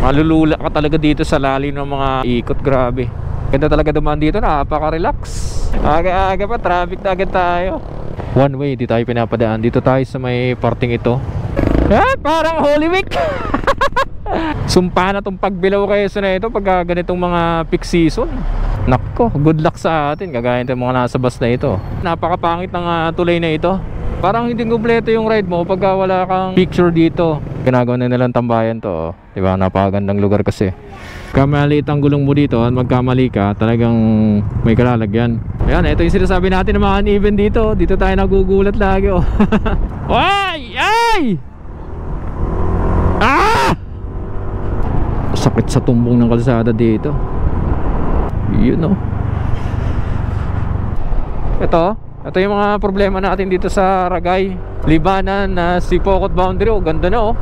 Malulula ka talaga dito sa lalim ng mga ikot. Grabe, ganda talaga dumaan dito, napaka-relax. Aga-aga pa, traffic na agad tayo. One way, di tayo pinapadaan. Dito tayo sa may parting ito. Parang Holy Week. Sumpa na tong pagbilaw kayo sa na ito pag ganitong mga peak season. Nako, good luck sa atin kagaya ng mga nasa bus na ito. Napakapangit ng tulay na ito. Parang hindi kumpleto yung ride mo pagka wala kang picture dito. Ginagawa na nilang tambayan to, diba? Napakagandang lugar kasi. Kamaliit ang gulong mo dito at magkamali ka, talagang may kalalagyan. Ayan, ito yung sinasabi natin ng mga uneven dito. Dito tayo nagugulat lagi, oh. Ay! Ay! Ah! Sakit sa tumbong ng kalsada dito. You know. Ito yung mga problema natin dito sa Ragay, Libanan na Sipocot boundary. Oh, ganda na, oh.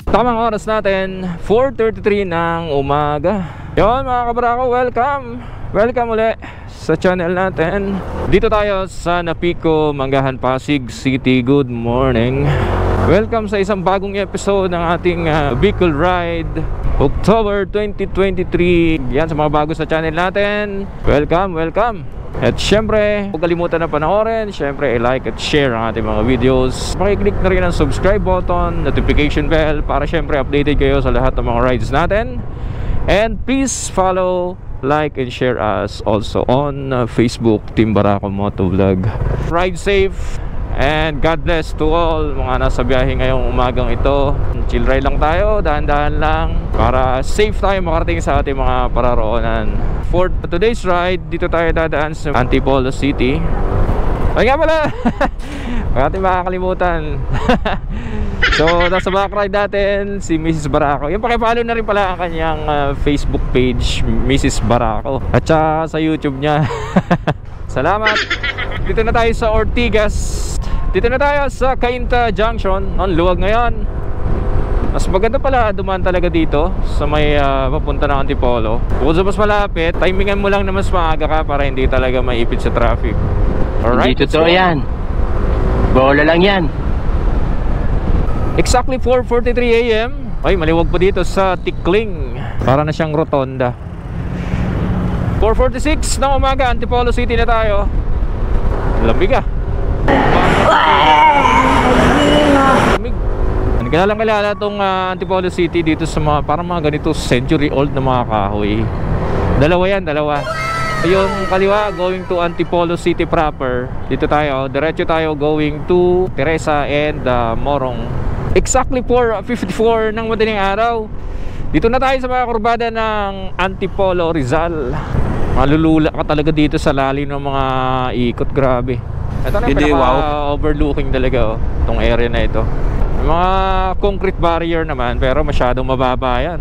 Tamang oras natin, 4:33 ng umaga. Yon mga kabrako, welcome uli sa channel natin. Dito tayo sa Napico, Manggahan, Pasig City. Good morning. Welcome sa isang bagong episode ng ating Bicol Ride October 2023. Yan sa mga bago sa channel natin, welcome. At syempre, huwag kalimutan na panoorin. Syempre, i-like at share ang ating mga videos. Pakiclick na rin ang subscribe button, notification bell, para syempre updated kayo sa lahat ng mga rides natin. And please follow, like, and share us also on Facebook, Team Barako Motovlog. Ride safe and God bless to all mga nasa biyahe ngayong umagang ito. Chill ride lang tayo, dahan-dahan lang, para safe tayo makarating sa ating mga pararoonan. For today's ride, dito tayo dadaan sa Antipolo City. Ay nga pala, huwag natin makakalimutan. So, nasa back ride natin si Mrs. Barako. Yung pakipollow na rin pala ang kanyang Facebook page, Mrs. Barako. At saka sa YouTube niya. Salamat. Dito na tayo sa Ortigas. Dito na tayo sa Cainta Junction. Ang luwag ngayon. Mas maganda pala dumaan talaga dito sa may papunta ng Antipolo. Kung sa mas malapit, timingan mo lang na mas maaga ka para hindi talaga maipit sa traffic. Alright? Hindi totoo yan. Bola lang yan. Exactly 4:43 AM. Ay, maliwag pa dito sa Tikling. Para na siyang rotonda. 4:46 ng umaga, Antipolo City na tayo. Lamig ah. Lamig. Kilala itong Antipolo City dito sa mga parang mga ganito century old na mga kahoy. Dalawa yan. Yung kaliwa going to Antipolo City proper. Dito tayo, diretso tayo going to Teresa and Morong. Exactly 4:54 ng madaling araw. Dito na tayo sa mga kurbada ng Antipolo, Rizal. Malulula ka talaga dito sa lalim ng mga ikot. Grabe. Ito na yung pinaka-overlooking talaga, itong area na ito. Mga concrete barrier naman, pero masyadong mababa yan.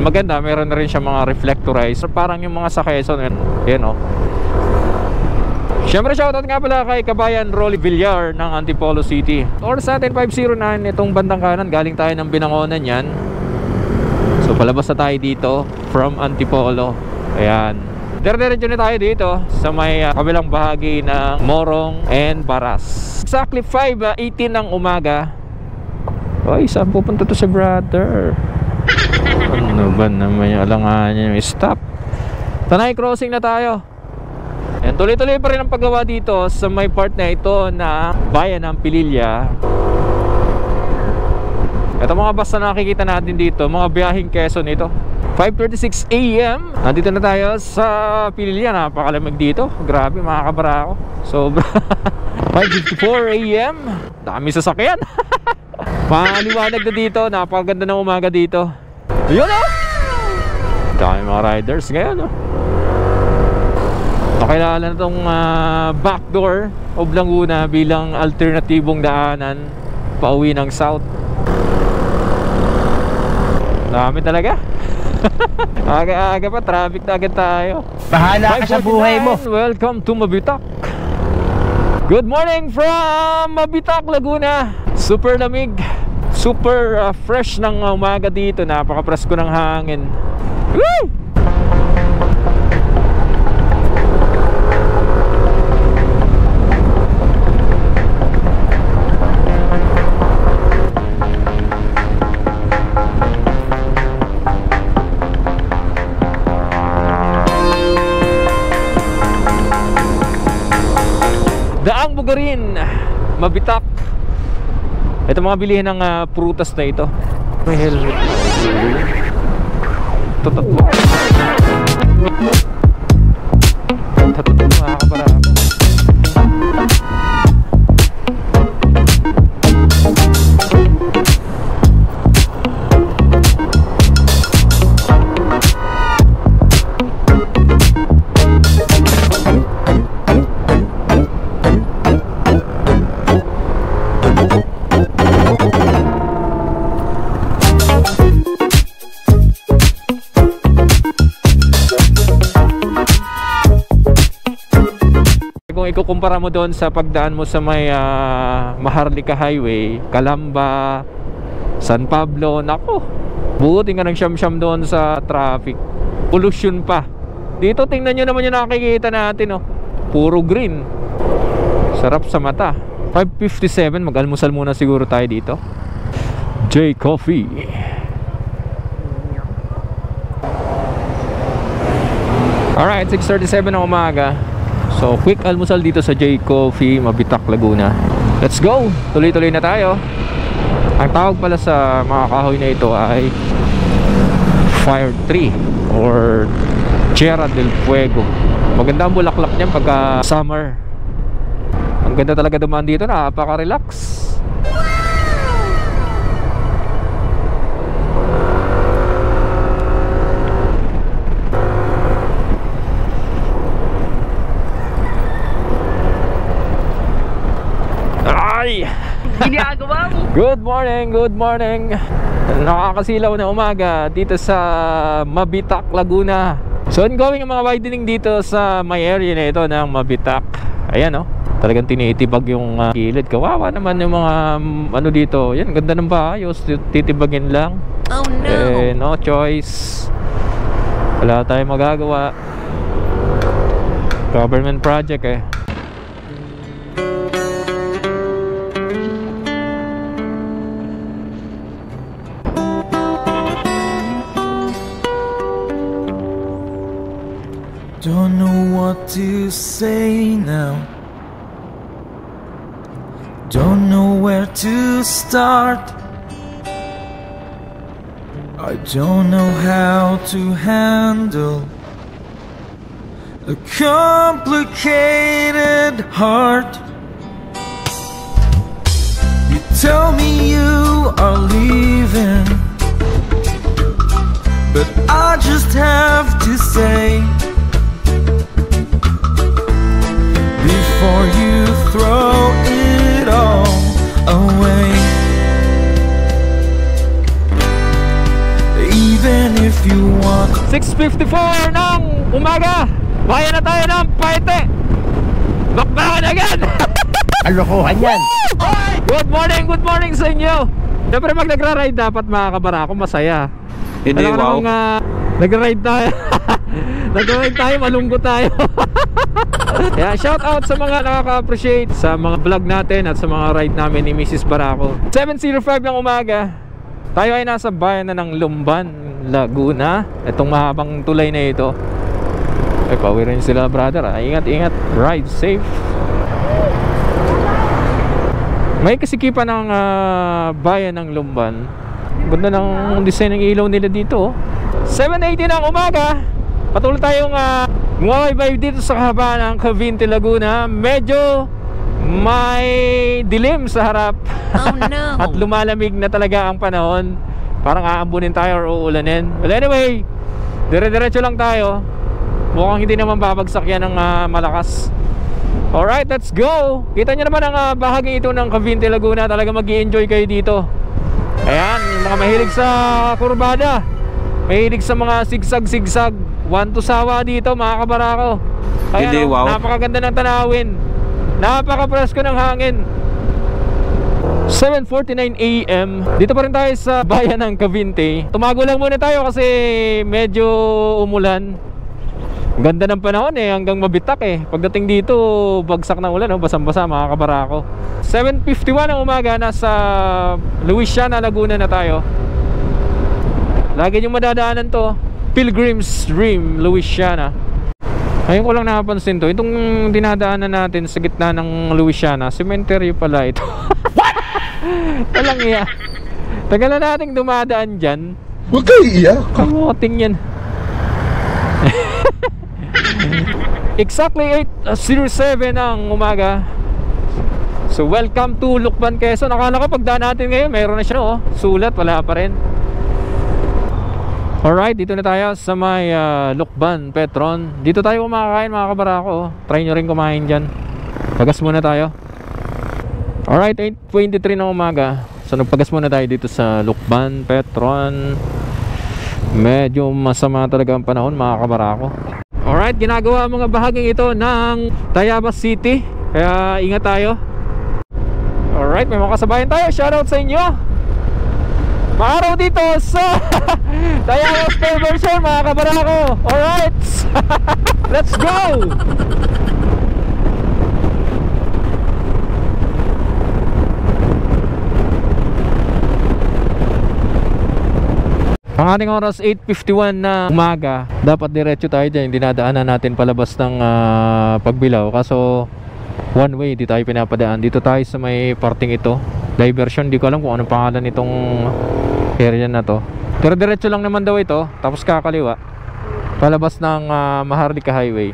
Maganda, meron na rin siya mga reflectorizer. Parang yung mga sa Quezon, yan o. Siyempre, shoutout nga pala kay Kabayan Rolly Villar ng Antipolo City. Oras natin 5:09, itong bandang kanan, galing tayo ng Binangonan yan. So palabas na tayo dito from Antipolo. Ayan, dire-diretso na tayo dito sa may kabilang bahagi ng Morong and Baras. Exactly 5:18 ng umaga. Ay, saan pupunta to si brother? Ano ba naman yung alangan niya? Stop. Tanay crossing na tayo. Yan, tuloy-tuloy pa rin ang paggawa dito sa may part na ito na bayan ng Pililla. Ito mga bus na nakikita natin dito, mga biyaheng Quezon ito. 5:36 AM. Nandito na tayo sa Pililla. Napakalamig dito. Grabe mga kabarako. Sobra. 5:54 AM. Dami sasakyan. Maliwanag na dito. Napakaganda ng umaga dito. Ayun o! Dami mga riders ngayon o. Nakilala na itong backdoor of Laguna bilang alternatibong daanan pauwi ng south. Dami talaga. Aga-aga pa, traffic na agad tayo. Bahala ka sa buhay mo. Welcome to Mabitak. Good morning from Mabitak, Laguna. Super lamig, super fresh ng umaga dito. Napaka-presko ng hangin. Woo! Bugarin, Mabitak. Ito mga bilihin ng prutas na ito. May helmet. Tatlo. Tatlo mga kabarako. Kung ikukumpara mo doon sa pagdaan mo sa may Maharlika Highway, Calamba, San Pablo, nako, buti nga ng siyam-siyam doon sa traffic. Pollution pa. Dito tingnan nyo naman yung nakikita natin, oh. Puro green. Sarap sa mata. 5:57, mag-almusal muna siguro tayo dito. J Coffee. Alright, 6:37 ng umaga. So, quick almusal dito sa J Coffee, Mabitak, Laguna. Let's go! Tuloy-tuloy na tayo. Ang tawag pala sa mga kahoy na ito ay Fire Tree or Tierra del Fuego. Maganda ang bulaklak niyan pagka summer. Ang ganda talaga dumaan dito, napaka-relax. Ginagawa mo? Good morning, good morning. Nakakasilaw na umaga dito sa Mabitak, Laguna. So ongoing ang mga widening dito sa may area na ito ng Mabitak. Ayan, oh, talagang tinitibag yung gilid. Kawawa naman yung mga ano dito. Yan, ganda ng bahay, titibagin lang. Oh no. Eh, no choice. Wala tayong magagawa. Government project eh. Don't know what to say now. Don't know where to start. I don't know how to handle a complicated heart. You tell me you are leaving, but I just have to say, before you throw it all away, even if you want. 6:54 ng umaga. Bayan na tayo ng Paete. Bakbakan agad. Alokohan yan. Good morning sa inyo. Siyempre pag nagra-ride dapat mga kabarako masaya. Hindi, wow. Nagra-ride tayo. Nagra-ride tayo, malungkot tayo. Yeah, shout out sa mga nakaka-appreciate sa mga vlog natin at sa mga ride namin ni Mrs. Barako. 7:05 ng umaga. Tayo ay nasa bayan na ng Lumban, Laguna. Itong mahabang tulay na ito. Ay, pauwi rin sila, brother. Ingat, ingat. Ride safe. May kasikipan ng bayan ng Lumban. Ganda ng design ng ilaw nila dito, oh. 7:80 ng umaga. Patuloy tayong bumabaybay dito sa kahabaan ng Cavite, Laguna. Medyo may dilim sa harap. Oh no. At lumalamig na talaga ang panahon. Parang aambunin tayo or uulanin. But anyway, dire-diretso lang tayo. Mukhang hindi naman babagsak yan ng malakas. Alright, let's go. Kita nyo naman ang bahagi ito ng Cavite, Laguna. Talaga mag-i-enjoy kayo dito. Ayan, yung mga mahilig sa kurbada, mahilig sa mga sigsag-sigsag, one to sawa dito mga kabarako. Ayan, Hindi, wow. Napakaganda ng tanawin. Napaka-presko ng hangin. 7:49 AM. Dito pa rin tayo sa bayan ng Cavite. Tumago lang muna tayo kasi medyo umulan. Ganda ng panahon eh, hanggang Mabitak eh. Pagdating dito, bagsak ng ulan, oh, basang-basa mga kabarako. 7:51 ng umaga, nasa Luisiana, Laguna na tayo. Lagi yung madadaanan to, Pilgrim's Dream, Luisiana. Ngayon ko lang napansin to. Itong dinadaanan natin sa gitna ng Louisiana, cemetery pala ito. What? Walang iya. Tagal na nating dumadaan dyan. Huwag kayo iiyak. Kamuting yan. Exactly 8:07 ng umaga. So welcome to Lucban, Quezon. Akala ko pagdaan natin ngayon mayroon na siya, oh. Sulat, wala pa rin. Alright, dito na tayo sa may Lucban, Petron. Dito tayo kumakain mga kabarako, oh. Try nyo rin kumain dyan. Pagas muna tayo. Alright, 8:23 ng umaga. So nagpagas muna tayo dito sa Lucban, Petron. Medyo masama talaga ang panahon mga kabarako. Alright, ginagawa mga bahaging ito ng Tayabas City. Kaya ingat tayo. Alright, may mga kasabayan tayo. Shoutout sa inyo. Maaraw dito sa Tayabas Version mga kabarako. Alright. Let's go. Ang ating oras 8:51 na umaga. Dapat diretso tayo dyan. Dinadaanan natin palabas ng Pagbilao. Kaso one way, di tayo pinapadaan. Dito tayo sa may parting ito. Diversion, di ko alam kung anong pangalan itong area na to. Pero diretso lang naman daw ito. Tapos kakaliwa palabas ng Maharlika Highway.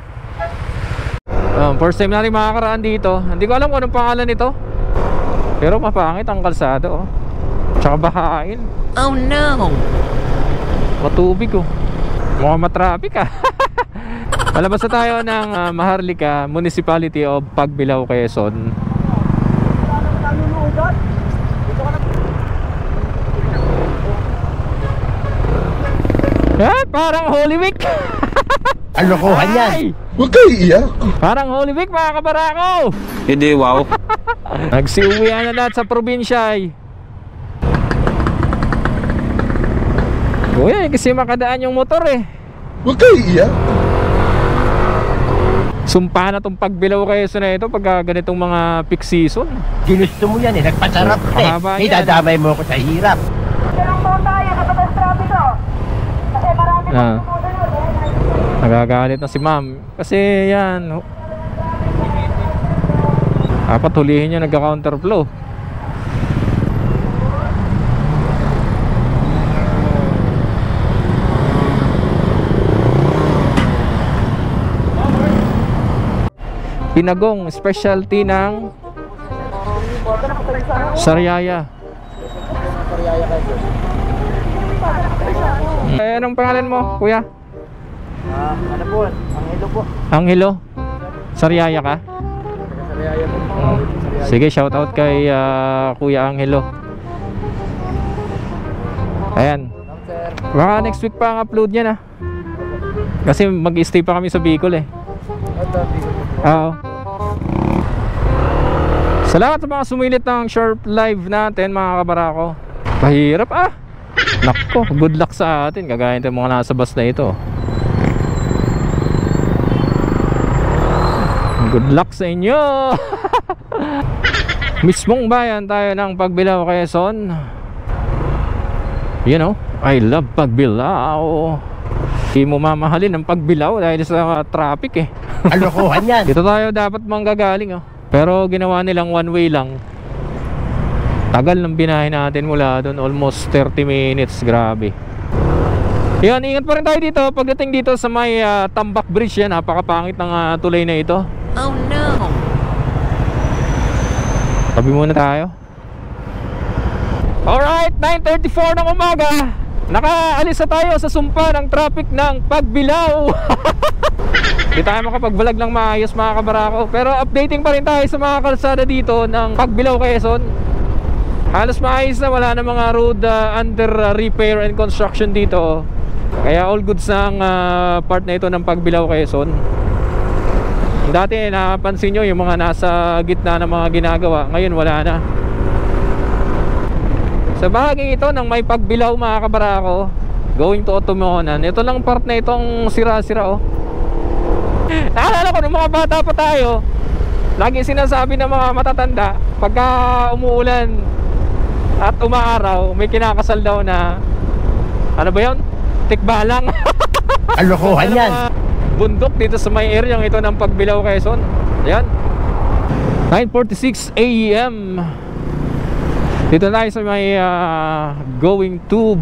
First time natin makakaraan dito. Hindi ko alam kung anong pangalan ito. Pero mapangit ang kalsado, oh. Tsaka bahain. Oh no. Matubig, oh. Mukhang matraffic, ah. Palabas na tayo ng Maharlika, Municipality of Pagbilao, Quezon. Parang Holy Week. Alokohan yan. Huwag kayo iiyak. Parang Holy Week mga kabarako. Hindi, wow. Nagsiuwian na lahat sa probinsya, ay. Uy, kasi makadaan yung motor, eh. Huwag kayo iiyak. Sumpa na tong Pagbilao Quezon na ito pagka ganitong mga peak season. Ginusto mo yan, eh. Nagpasarap ka, eh. Mahaba yan. Idadamay mo ako sa hirap. Nagagalit na si ma'am. Kasi yan, dapat hulihin nyo nagka-counterflow. Pinagong, specialty ng Sariaya. Anong pangalan mo, kuya? Ano po? Angelo po. Angelo? Sariaya ka? Sariaya po. Sige, shoutout kay Kuya Angelo. Ayan. Baka next week pa ang upload niya na. Kasi mag-stay pa kami sa Bicol, eh. Oo. Salamat sa mga sumilit ng short live natin mga kabarako. Pahirap, ah. Nako, good luck sa atin. Gagaya ng mga nasa bus na ito. Good luck sa inyo. Mismong bayan tayo ng Pagbilao, Quezon. You know, I love Pagbilao. Hindi mo mamahalin ang Pagbilao dahil sa traffic, eh. Alokohan yan. Dito tayo dapat manggagaling, oh. Pero ginawa nilang one way lang. Tagal ng binahe natin mula doon, almost 30 minutes. Grabe. Yan, ingat pa rin tayo dito. Pagdating dito sa may Tambak Bridge, yan, napakapangit ng tulay na ito. Oh no. Tabi muna tayo. Alright, 9:34 ng umaga. Nakaalis na tayo sa sumpa ng traffic ng Pagbilao. Hindi tayo makapag-vlog ng maayos mga kabarako. Pero updating pa rin tayo sa mga kalsada dito ng Pagbilao, Quezon. Halos maayos na, wala na mga road under repair and construction dito. Kaya all goods ang part na ito ng Pagbilao, Quezon. Dati napansin nyo yung mga nasa gitna ng mga ginagawa. Ngayon wala na. Sa bahagi ito ng may Pagbilao mga kabarako, going to Otomonan, ito lang part na itong sira-sira, oh. Naalala ko nung mga bata pa tayo, lagi sinasabi ng mga matatanda, pagka umuulan at umaaraw, may kinakasal daw na, ano ba yun? Tikbalang. Alokohan yan. bundok dito sa may area ito ng Pagbilao, Quezon. Ayan, 9:46 AM. Dito tayo sa may going to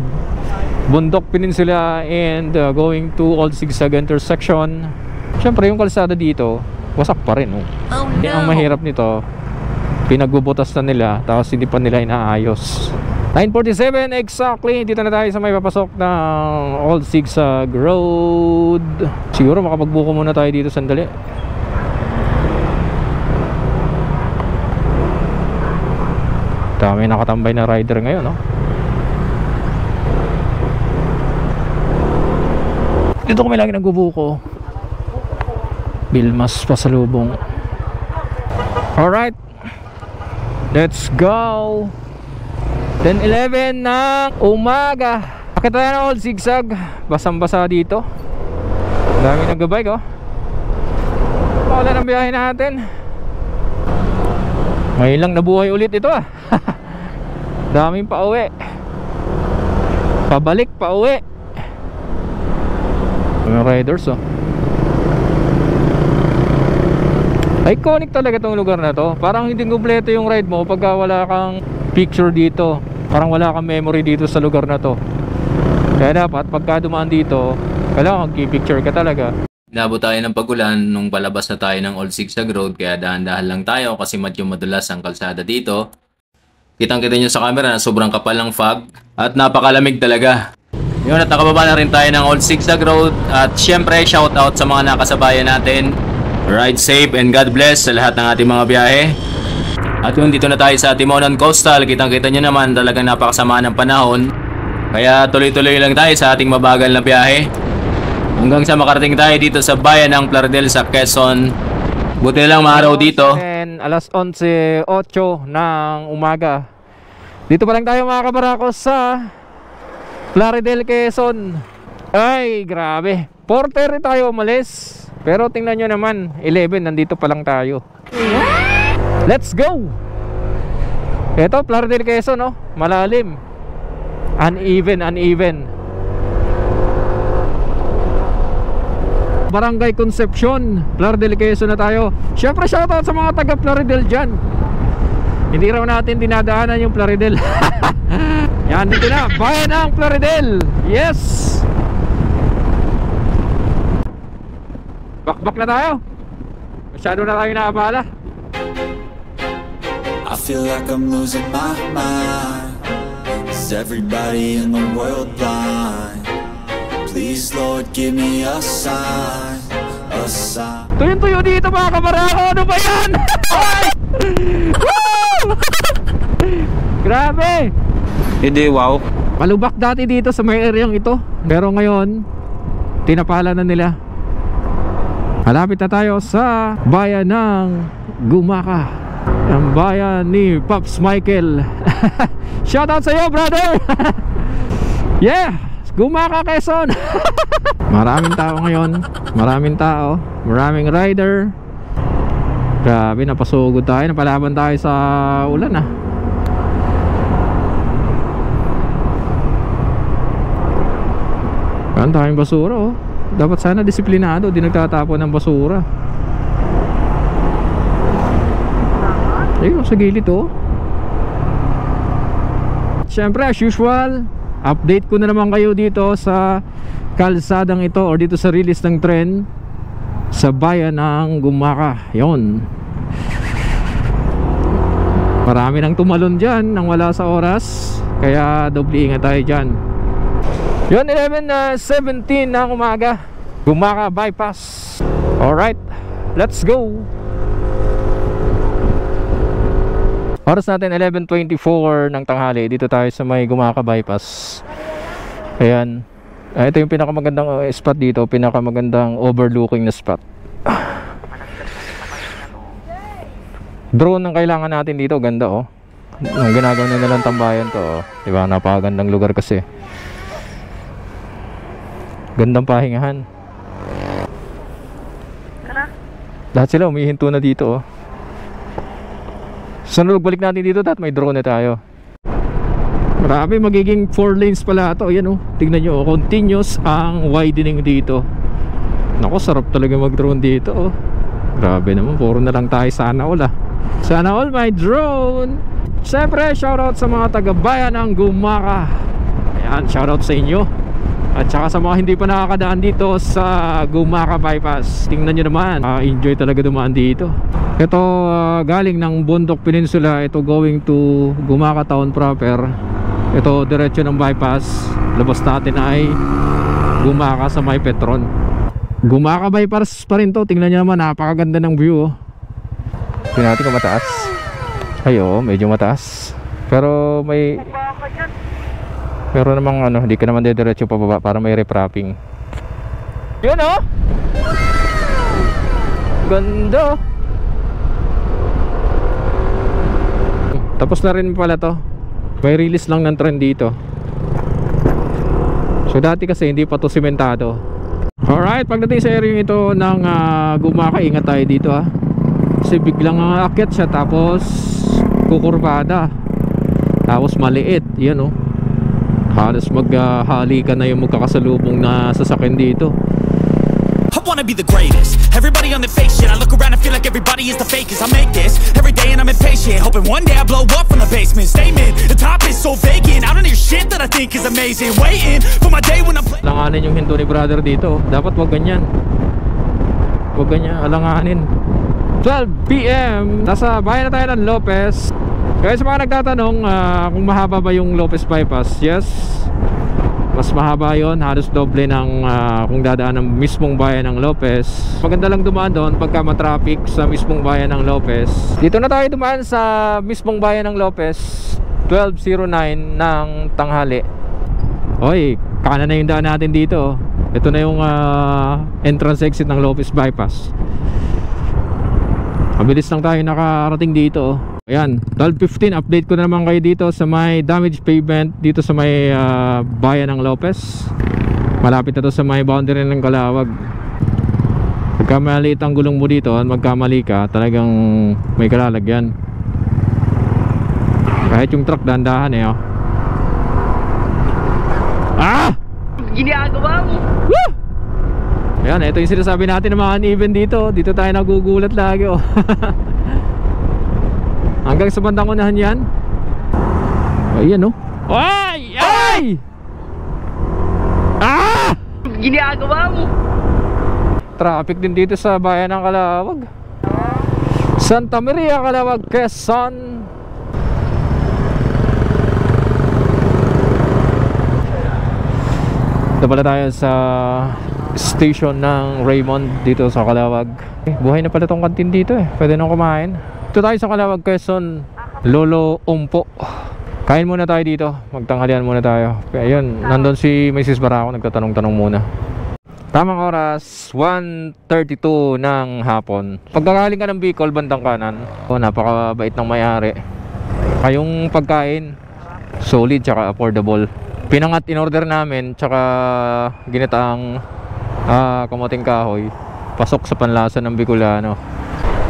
Bundok Peninsula and going to Old Sigsag intersection. Siyempre yung kalsada dito wasak pa rin, oh. Oh no. Ang mahirap nito, pinagbubutas na nila tapos hindi pa nila inaayos. 9:47 exactly. Dito na tayo sa may papasok ng Old Sigsag Road. Siguro makapagbuko muna tayo dito sandali. Dami nakatambay na rider ngayon, no? Dito kami lagi nagbubuko. Bilmas pasalubong. Alright, let's go. 10:11 ng umaga. Akit tayo ng Old Sigsag. Basang-basa dito. Dami nag-bike, oh. Paulan ang biyahe natin. Ngayon lang nabuhay ulit ito, ah. Daming pauwi. Pabalik, pauwi. Mga riders, oh. Iconic talaga itong lugar na to. Parang hindi kumpleto yung ride mo pagka wala kang picture dito. Parang wala kang memory dito sa lugar na to. Kaya dapat pagka dumaan dito, kailangan mag-picture ka talaga. Inabot tayo ng pagulan nung palabas na tayo ng Old Sigsag Road, kaya dahan-dahan lang tayo kasi medyo madulas ang kalsada dito. Kitang-kita nyo sa camera na sobrang kapal ng fog at napakalamig talaga. Yun, at nakababa na rin tayo ng Old Sigsag Road. At syempre, shoutout sa mga nakasabayan natin. Ride safe and God bless sa lahat ng ating mga biyahe. At yun, dito na tayo sa Timonan Coastal. Kitang-kita nyo naman talagang napakasama ng panahon. Kaya tuloy-tuloy lang tayo sa ating mabagal na biyahe hanggang sa makarating tayo dito sa bayan ng Plaridel sa Quezon. Buti lang maaraw dito. And alas 11:08 ng umaga. Dito pa lang tayo mga kabarako sa Plaridel, Quezon. Ay, grabe. 4:30 tayo umalis. Pero tingnan nyo naman, 11, nandito pa lang tayo. Let's go! Ito, Plaridel, Quezon, no? Malalim. Uneven. Barangay Concepcion, Plaridel, Quezon na tayo. Syempre, shoutout sa mga taga Plaridel dyan. Hindi raw natin dinadaanan yung Plaridel. Yan, dito na, bayan ng Plaridel. Yes! Bakbak na tayo. Masyado na tayo naabala. I feel like I'm losing my mind. Is everybody in the world blind? Please, Lord, give me a sign, a sign. Tuyong-tuyo dito mga kabarako. Ano ba yan? Grabe. Hindi, wow. Palubak dati dito sa may areang ito, pero ngayon tinapala na nila. Malapit na tayo sa bayan ng Gumaka, ang bayan ni Pops Michael. Shoutout sa iyo, brother. Yeah, Gumaka, Quezon. Maraming tao ngayon. Maraming tao, maraming rider. Grabe, napasugod tayo. Napalaban tayo sa ulan, ah. Ang daming basura, oh. Dapat sana disiplinado, di nagtatapon ng basura. Ayun, sa gilid, oh. Siyempre, as usual, update ko na naman kayo dito sa kalsadang ito or dito sa release ng tren sa bayan ng Gumaka. Yun. Marami nang tumalon dyan nang wala sa oras, kaya doble ingat tayo dyan. Yun, 11:17 ng umaga, Gumaka bypass. Alright, let's go. Oras natin 11:24 ng tanghali. Dito tayo sa may Gumaka bypass. Ayan, ito yung pinakamagandang spot dito, pinakamagandang overlooking na spot. Drone ang kailangan natin dito. Ganda, oh. Ang ginagawa na nilang tambayan to, oh. Diba, napakagandang lugar kasi. Gandang pahingahan. Lahat sila umihinto na dito, oh. Sunod balik natin dito at may drone na tayo. Marami, magiging 4 lanes pala ito. Ayan, oh. Tingnan nyo, oh. Continuous ang widening dito. Naku, sarap talaga mag-drone dito oh. Grabe naman, puro na lang tayo sana all ah. Sana all my drone. Siyempre, shoutout sa mga taga-bayan ng Gumaka. Ayan, shoutout sa inyo. At saka sa mga hindi pa nakakadaan dito sa Gumaka Bypass. Tingnan nyo naman, enjoy talaga dumaan dito. Ito galing ng Bundok Peninsula. Ito going to Gumaka Town proper. Ito diretso ng bypass. Labas natin ay Gumaka sa may Petron. Gumaka Bypass pa rin to. Tingnan nyo naman, napakaganda ng view oh. Tingnan natin kung mataas. Ay oh, medyo mataas. Pero may namang ano, hindi ka naman diretso pababa para may reprapping. Yun oh. Ganda. Tapos na rin pala to. May release lang ng trend dito. So dati kasi hindi pa to sementado. Alright, pagdating sa area ito ng Gumaka, ingat tayo dito ha. Kasi biglang aakyat siya tapos kukurbada. Tapos maliit, yan oh. Halos maghahalikan na yung magkakasalubong na sasakyan dito. I wanna be the greatest. Everybody on the fake shit. I look around and feel like everybody is the fakest. I make this every day and I'm impatient, hoping one day I blow up from the basement. Statement, the top is so vacant. I don't hear shit that I think is amazing. Waiting for my day when I'm Alanganin yung hinto ni brother dito. Dapat wag ganyan. Wag ganyan, alanganin. 12 PM, nasa bayan na tayo ng Lopez. Kaya sa mga nagtatanong kung mahaba ba yung Lopez Bypass, yes, mas mahaba yon, halos doble ng kung dadaan ng mismong bayan ng Lopez. Maganda lang dumaan doon pagka matraffic sa mismong bayan ng Lopez. Dito na tayo dumaan sa mismong bayan ng Lopez, 12:09 ng tanghali. Oy, kanan na yung daan natin dito. Ito na yung entrance exit ng Lopez Bypass. Mabilis lang tayo nakarating dito. Ayan, 12:15, update ko na naman kayo dito sa may damaged pavement dito sa may bayan ng Lopez. Malapit na to sa may boundary ng Calawag. Pagka maliit ang gulong mo dito, magkamali ka, talagang may kalalagyan. Kahit yung truck, dahan-dahan eh oh. Ah! Ginagawa mo! Woo! Ayan, ito yung sinasabi natin ng mga uneven dito. Dito tayo nagugulat lagi oh. Hanggang sa bandang unahan yan. Ayan oh. Ay! Ay! Ah! Ginagawa mo! Traffic din dito sa bayan ng Calawag. Santa Maria, Calawag, Quezon. Ito pala tayo sa station ng Raymond dito sa Calawag. Buhay na pala tong kantin dito eh. Pwede nang kumain. Ito tayo sa Calawag, Quezon, Lolo Umpo. Kain muna tayo dito, magtanghalian muna tayo. Kaya yun, nandun si Mrs. Barako, nagtatanong-tanong muna. Tamang oras, 1:32 ng hapon. Pagkakaling ka ng Bicol, bandang kanan, napakabait ng may-ari. Kayong pagkain, solid tsaka affordable. Pinangat in order namin, tsaka ginataang kamuting kahoy. Pasok sa panlasa ng Bicolano.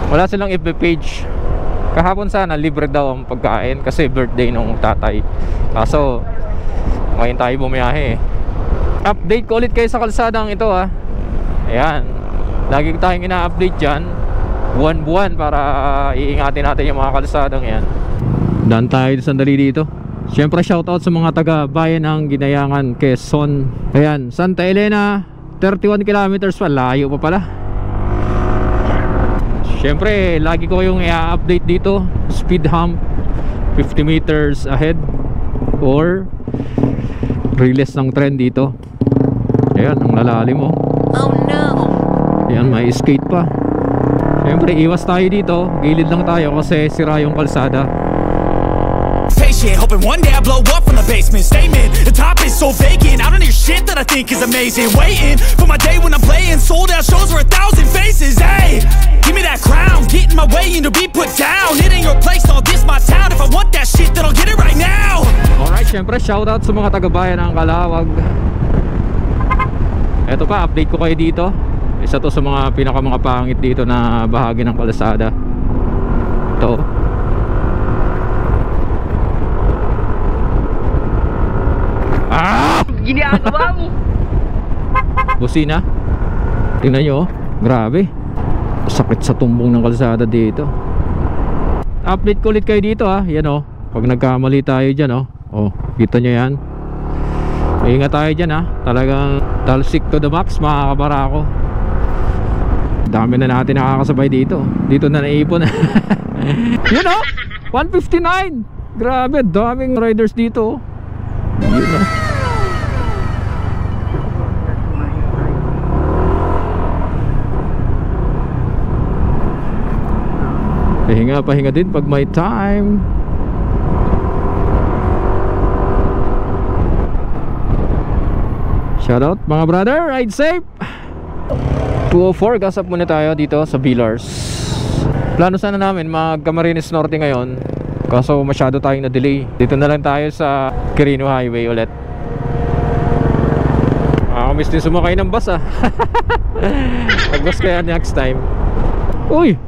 Wala silang FB page. Kahapon sana libre daw ang pagkain kasi birthday nung tatay. Kaso ngayon tayo bumiyahe. Update ko ulit kayo sa kalsadang ito ha. Ayan, lagi tayong ina-update dyan buwan-buwan para iingatin natin yung mga kalsadang yan. Daan tayo sandali dito. Siyempre shoutout sa mga taga bayan ng Ginayangan, Quezon. Ayan, Santa Elena, 31 kilometers pa, layo pa pala. Siyempre, lagi ko yung i-update dito. Speed hump 50 meters ahead or release ng trend dito. Ayan, ang lalalim mo. Oh no! Ayan, may skate pa. Siyempre, iwas tayo dito. Gilid lang tayo kasi sira yung kalsada. patient, hoping one day I blow up from the basement. Statement, the top is so vacant. I don't hear shit that I think is amazing. Waiting for my day when I'm playing sold out shows for 1,000 faces. Hey, give me that crown, get in my way and to be put down. It ain't your place, all this my town. If I want that shit, then I'll get it right now. Alright, syempre shoutout sa mga taga-bayan ng Calawag. Eto pa, update ko kayo dito. Isa to sa mga mga pangit dito na bahagi ng kalsada. Ito. Ah! Ginagawa mo. Busina. Tingnan nyo, grabe. Sakit sa tumbong ng kalsada dito. Update ko ulit kayo dito ha. Yan o, pag nagkamali tayo dyan o. O, kita nyo yan. Ingat tayo dyan ha. Talagang talsik to the max mga kabarako. Dami na natin nakakasabay dito. Dito na naipon. Yun o, 159. Grabe, daming riders dito. Yun o. Pahinga din pag may time. Shoutout mga brother, ride safe. 204, gas up muna tayo dito sa Vilars. Plano sana namin mag Camarines Norte ngayon, kaso masyado tayong na-delay. Dito na lang tayo sa Quirino Highway ulit. Miss din sumakay ng bus Mag-bus kaya next time. Uy!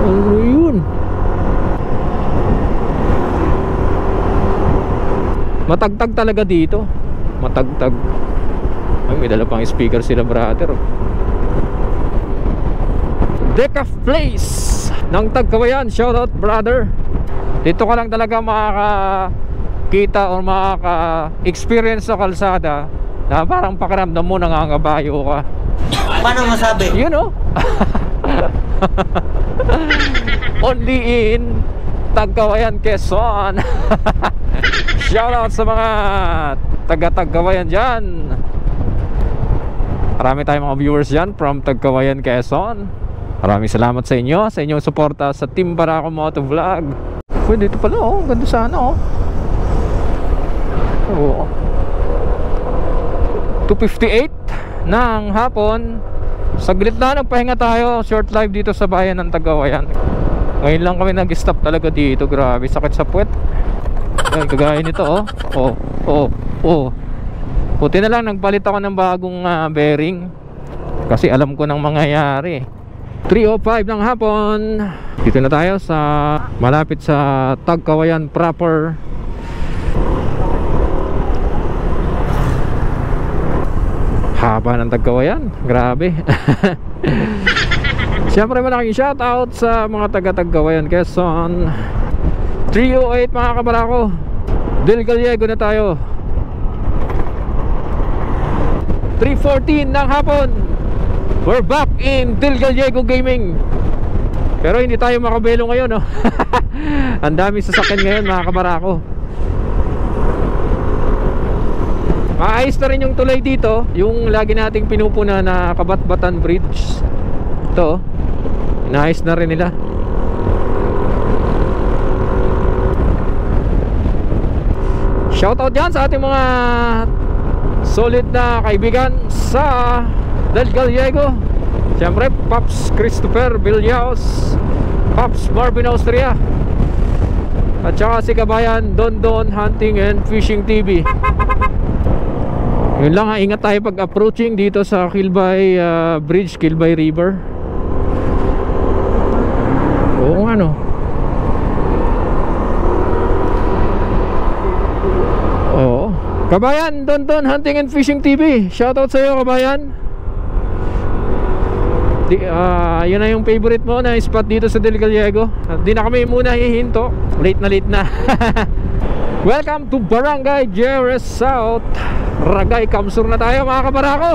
Ano yun? Matagtag talaga dito. Matagtag. Ay, may dala pang speaker sila brother. Decaf Place ng Tagkawayan. Shoutout brother. Dito ka lang talaga makakita o makaka-experience sa kalsada na parang pakiramdam mo nangangabayo ka. Paano masabi? You know? Only in Tagkawayan, Quezon. Shoutout sa mga taga-Tagkawayan dyan. Marami tayong mga viewers dyan from Tagkawayan, Quezon. Maraming salamat sa inyo, sa inyong suporta sa Team Barako Motovlog. Uy, dito pala oh, ganda sana oh. Oh. 2:58 ng hapon. Saglit na nagpahinga tayo. Short live dito sa bayan ng Tagkawayan. Ngayon lang kami nag-stop talaga dito. Grabe, sakit sa puwet. Yan, kagaya nito oh. Puti na lang nagpalit ako ng bagong bearing. Kasi alam ko nang mangyayari. 3:05 ng hapon. Dito na tayo sa malapit sa Tagkawayan proper. Haba ng Tagkawayan. Grabe. Siyempre malaking shoutout sa mga taga-Tagkawayan, Quezon. 3:08 mga kabarako. Del Gallego na tayo. 3:14 ng hapon. We're back in Del Gallego Gaming. Pero hindi tayo makabelo ngayon no? Ang daming sasakyan ngayon mga kabarako. Maayos na rin yung tulay dito. Yung lagi nating pinupuna na Kabatbatan Bridge. Ito inaayos na rin nila. Shoutout dyan sa ating mga solid na kaibigan sa Del Gallego. Siyempre Pops Christopher Villaos, Pops Marvin Austria, at saka si Kabayan Don Hunting and Fishing TV. Yun lang ha, ingat tayo pag approaching dito sa Quilbay Bridge, Quilbay River. Oo nga no. Oo. Kabayan Don Hunting and Fishing TV, shoutout sa iyo Kabayan. Yun na yung favorite mo na spot dito sa Del Gallego. Di na kami muna hihinto. Late na Welcome to Barangay Jerez South, Ragay, Kamsur na tayo mga kabarako.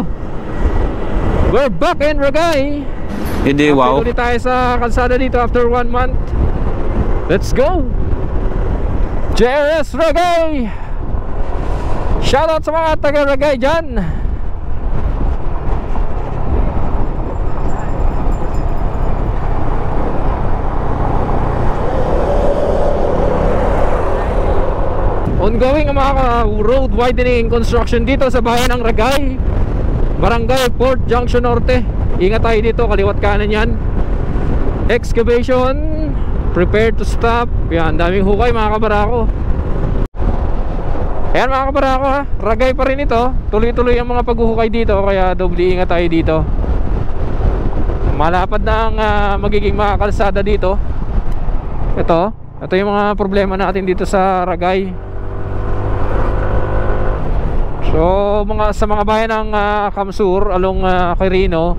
We're back in Ragay. Hindi, wow. Ulit tayo sa kalsada dito after 1 month. Let's go Jerez Ragay. Shoutout sa mga taga Ragay dyan. Ongoing ang mga road widening construction dito sa bayan ng Ragay, Barangay Port Junction Norte. Ingat tayo dito, kaliwat kanan yan. Excavation, prepare to stop. Yan, daming hukay mga kabarako. Ayan mga kabarako ha, Ragay pa rin ito. Tuloy-tuloy ang mga paghuhukay dito, kaya doble ingat tayo dito. Malapad na ang magiging mga kalsada dito. Ito yung mga problema natin dito sa Ragay. So sa mga bayan ng Kamsur along Quirino,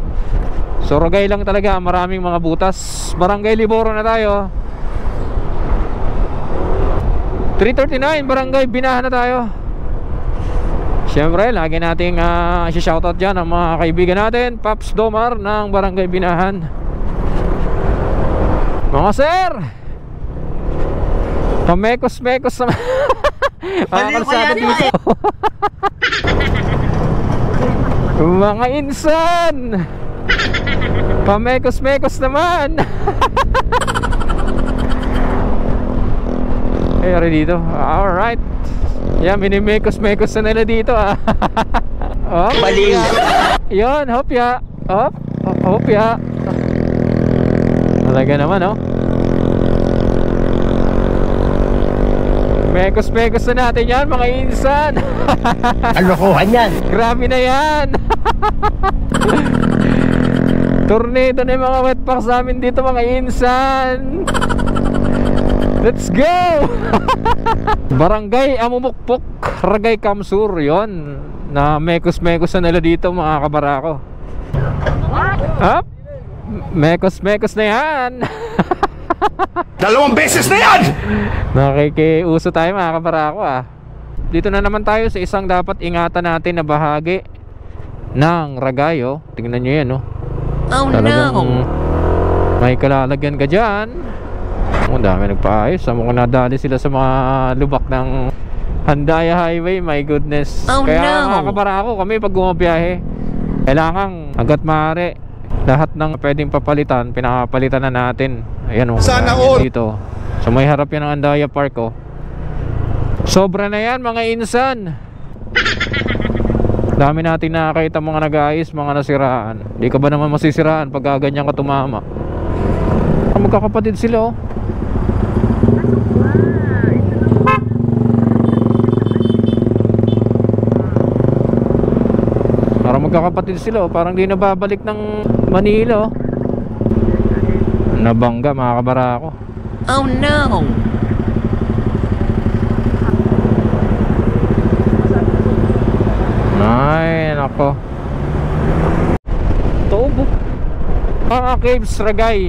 so Ragay lang talaga, maraming mga butas. Barangay Liboro na tayo. 339 Barangay Binahan na tayo. Siyempre, lagi nating shoutout dyan ang mga kaibigan natin, Paps Domar ng Barangay Binahan. Mga sir, pamekos-mekos naman. Mga kalsada dito. Mga insan, pamekos-mekos naman. Kaya dito, alright. Yan, minimekos-mekos na nila dito oh, Baliw. yun, hopya. Hopya. Talaga naman, oh. Mekos-mekos na natin yan, mga insan. Alokohan yan. Grabe na yan. Tornado na yung mga wetpacks namin dito, mga insan. Let's go. Barangay Amumukpok, Ragay Kamsur. Yun, na mekos-mekos na nila dito, mga kabarako. Up, mekos-mekos na yan. 2 beses na yan! Nakikiuso tayo, mga kabarako Dito na naman tayo sa isang dapat ingatan natin na bahagi ng Ragay. Tingnan nyo yan, Oh talagang no. may kalalagyan ka dyan. Ang dami nagpaayos. Mukhang nadali sila sa mga lubak ng Handaya Highway. My goodness. Oh Kaya no. mga kabarako, kami pag bumabiyahe, kailangan hanggat maaari lahat ng pwedeng papalitan, pinapalitan na natin. Ayan, Sana all. dito. So may harap yan ng Andaya Park. Sobra na yan, mga insan. Dami natin nakakita mga nag-aayos, mga nasiraan. Di ka ba naman masisiraan pag ganyan ka tumama? Magkakapatid sila, Parang magkakapatid sila, parang di nababalik ng Manila, Nabangga, mga kabarako. Oh no. Ay, nako. Tubo. Mga Caves Ragay.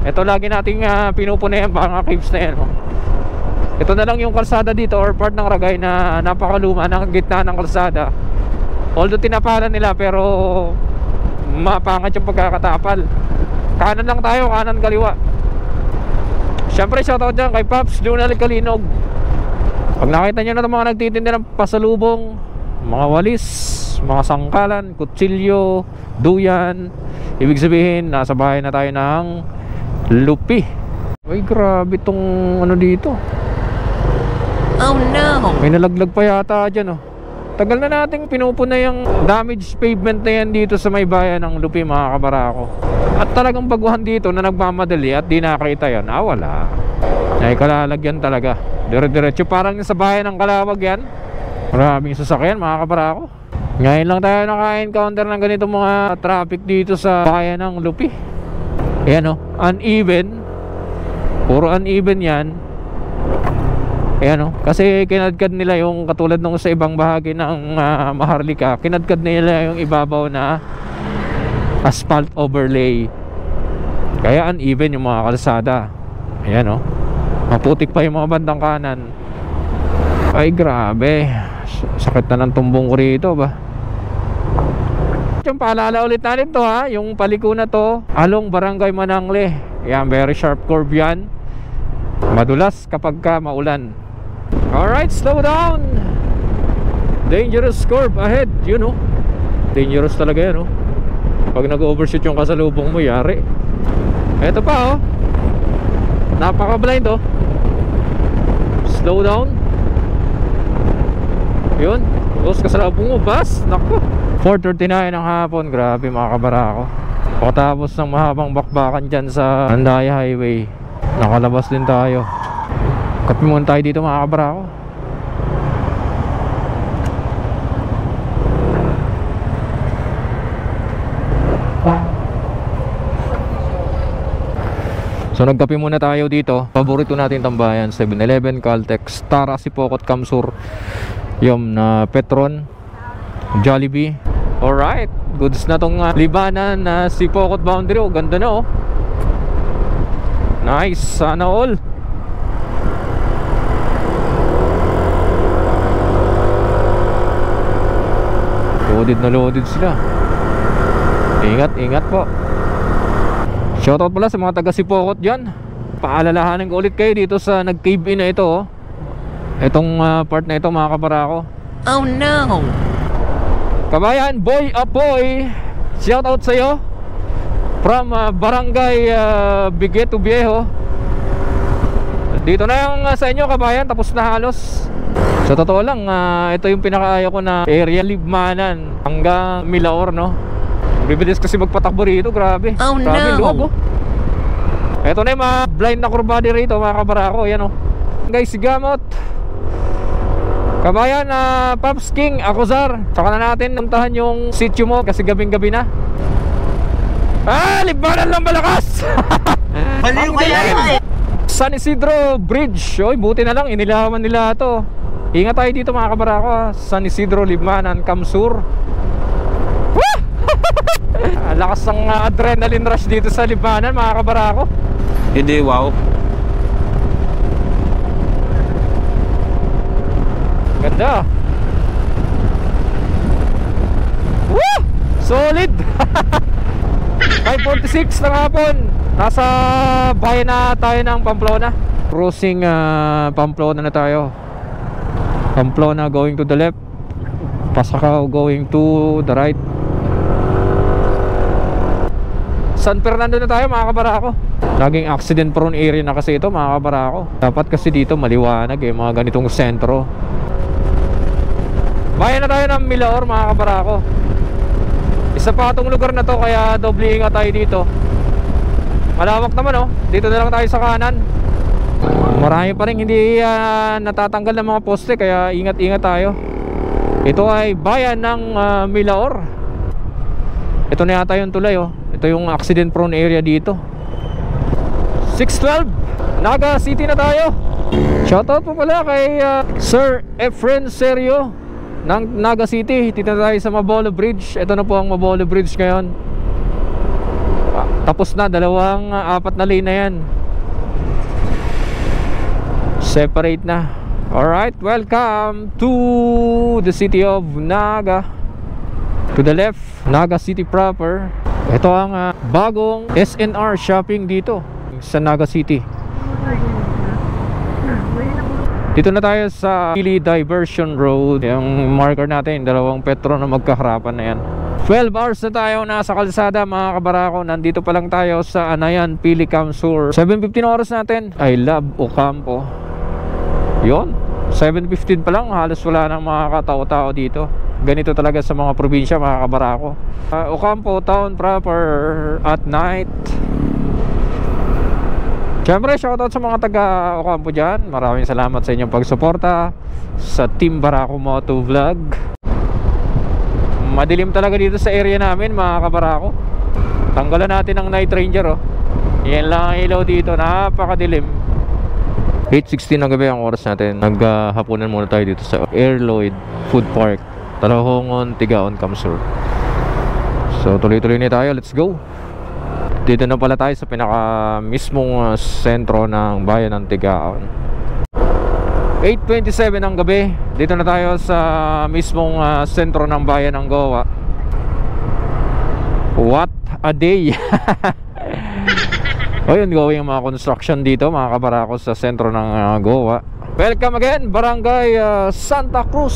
Ito lagi nating pinupunayan, mga Caves na yan. Ito na lang yung kalsada dito, or part ng Ragay na napakaluma, ng gitna ng kalsada. Although tinapalan nila, pero mapangat yung pagkakatapal. Kanan lang tayo, kanan kaliwa. Siyempre shoutout dyan kay Paps Lunal Kalinog. Pag nakita nyo na itong mga nagtitinda ng pasalubong, mga walis, mga sangkalan, kutsilyo, duyan, ibig sabihin nasa bahay na tayo ng lupi. Ay, grabe tong ano dito. Oh no. May nalaglag pa yata dyan, Tagal na nating pinupuna yung damaged pavement na yan dito sa may bayan ng Lupi, mga kabarako. At talagang baguhan dito na nagmamadali at di nakita yan, wala. Ay, kalalagyan talaga. Dire-diretso, parang sa bayan ng Kalawag yan. Maraming sasakyan, mga kabarako. Ngayon lang tayo naka-encounter ng ganito mga traffic dito sa bayan ng Lupi. Ayan, uneven. Puro uneven yan. Ayan, kasi kinadkad nila yung katulad nung sa ibang bahagi ng Maharlika, kinadkad nila yung ibabaw na asphalt overlay. Kaya uneven yung mga kalsada. Ayan, maputik pa yung mga bandang kanan. Ay, grabe. Sakit na ng tumbong ko rito ba. Yung paalala ulit natin to, yung paliko na to along Barangay Manangle. Yan, very sharp curve yan. Madulas kapag ka maulan. Alright, slow down. Dangerous curve ahead. Yun, dangerous talaga yan, Pag nag-overshoot yung kasalubong mo, yari. Eto pa, napaka-blind, slow down. Yun, tapos kasalubong mo, bus. Naku, 4:39 ng hapon. Grabe, mga kabarako. Pagkatapos ng mahabang bakbakan dyan sa Andaya Highway, nakalabas din tayo. Kape muna tayo dito, mga kabarako. So nagkape muna tayo dito. Paborito natin tambayan, 7-Eleven, Caltex, Tara, Sipokot, Kamsur, yung na Petron. Jollibee. Alright, goods na tong libanan na si Pokot Boundary. Oh, ganda na oh. Nice, sana all. Loaded na loaded sila. Ingat, ingat po. Shoutout pala sa mga taga Sipokot dyan. Paalalahanin ko ulit kayo dito sa nag-cave in na ito oh. Itong part na ito mga kabarako. Oh no! Kabayan, boy apoy, shoutout sa'yo from Barangay Bigueto Viejo. Dito na yung sa inyo kabayan, tapos na halos. Sa totoo lang, ito yung pinakaayaw ko na area, Libmanan hanggang Milaor, no? Bibilis kasi magpatakbo rito, grabe. Oh grabe, no! luwag oh. Ito na yung mga blind na kurbada rito mga kabarako, yan oh. Guys, Sigamot kabayan, Pops King, Akuzar. Saka na natin puntahan yung sitio mo kasi gabing-gabi na. Libmanan lang malakas. Baliw kaya San Isidro Bridge. Oy, buti na lang inilawan nila to. Ingat tayo dito mga kabarako ha. San Isidro, Libmanan, Kamsur. Lakas ng adrenaline rush dito sa Libmanan mga kabarako. Hindi, wow. Ganda. Woo! Solid. 5:46 ng hapon. Nasa bayan na tayo ng Pamplona. Crossing Pamplona na tayo. Pamplona going to the left, Pasacao going to the right. San Fernando na tayo mga kabarako. Laging accident prone area na kasi ito mga kabarako. Dapat kasi dito maliwanag mga ganitong sentro. Bayan na tayo ng Milaor mga kabarako. Isa pa itong lugar na to kaya doble ingat tayo dito. Malawak naman oh. Dito na lang tayo sa kanan. Marami pa rin hindi natatanggal ng mga poste kaya ingat-ingat tayo. Ito ay bayan ng Milaor. Ito na yata yung tulay oh. Ito yung accident prone area dito. 612 Naga City na tayo. Shoutout po pala kay Sir Efren Serio ng Naga City. Dito na tayo sa Mabolo Bridge. Ito na po ang Mabolo Bridge ngayon. Tapos na, apat na lane na yan. Separate na. Alright, welcome to the city of Naga. To the left, Naga City proper. Ito ang bagong SNR shopping dito sa Naga City. Dito na tayo sa Pili Diversion Road. Yung marker natin, dalawang petro na magkaharapan na yan. 12 hours na tayo nasa kalsada mga kabarako. Nandito pa lang tayo sa Anayan, Pili, Kamsur. 7:15 oras natin. I love Ocampo. Yon, 7:15 pa lang, halos wala nang mga katao-tao dito. Ganito talaga sa mga probinsya mga kabarako. Ocampo town proper at night. Siyempre, shoutout sa mga taga Ocampo dyan. Maraming salamat sa inyong pagsuporta sa Team Barako Moto Vlog. Madilim talaga dito sa area namin mga kabarako. Tanggalan natin ang Night Ranger oh. Yan lang ang ilaw dito, napakadilim. 8:16 ng gabi ang oras natin. Naghapunan muna tayo dito sa Air Lloyd Food Park, Talahongon, Tigaon, Kamsur. So tuloy-tuloy na tayo, let's go. Dito na pala tayo sa pinaka mismong sentro ng bayan ng Tigaon. 8:27 ng gabi. Dito na tayo sa mismong sentro ng bayan ng Goa. What a day. O yun, going yung mga construction dito mga kabarako sa sentro ng Goa. Welcome again, Barangay Santa Cruz.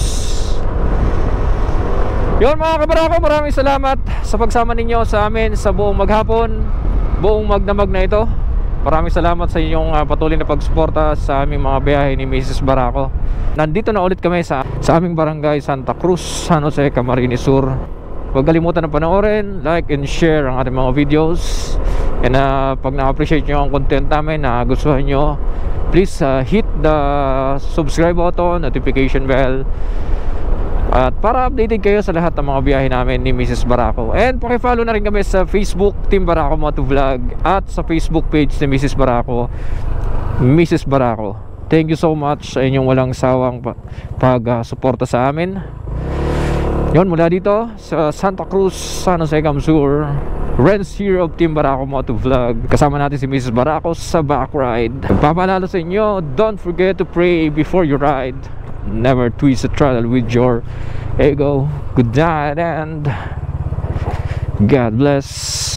Yun mga kabarako, maraming salamat sa pagsama ninyo sa amin sa buong maghapon, buong magdamag na ito. Maraming salamat sa inyong patuloy na pagsuporta sa aming mga biyahe ni Mrs. Barako. Nandito na ulit kami sa aming barangay Santa Cruz, San Jose, Camarines Sur. Huwag kalimutan na panoorin, like and share ang ating mga videos. And pag na-appreciate nyo ang content namin, na gustuhan nyo, please hit the subscribe button, notification bell, at para updated kayo sa lahat ng mga biyahe namin ni Mrs. Barako. And pakifollow na rin kami sa Facebook Team Barako Moto Vlog at sa Facebook page ni Mrs. Barako, Mrs. Barako. Thank you so much sa inyong walang sawang pag-suporta sa amin. Yon, mula dito sa Santa Cruz, San Jose, Camsur, Renz here of Team Barako Moto Vlog. Kasama natin si Mrs. Barako sa back ride. Pagpapalala sa inyo, don't forget to pray before you ride. Never twist a throttle with your ego. Good night and God bless.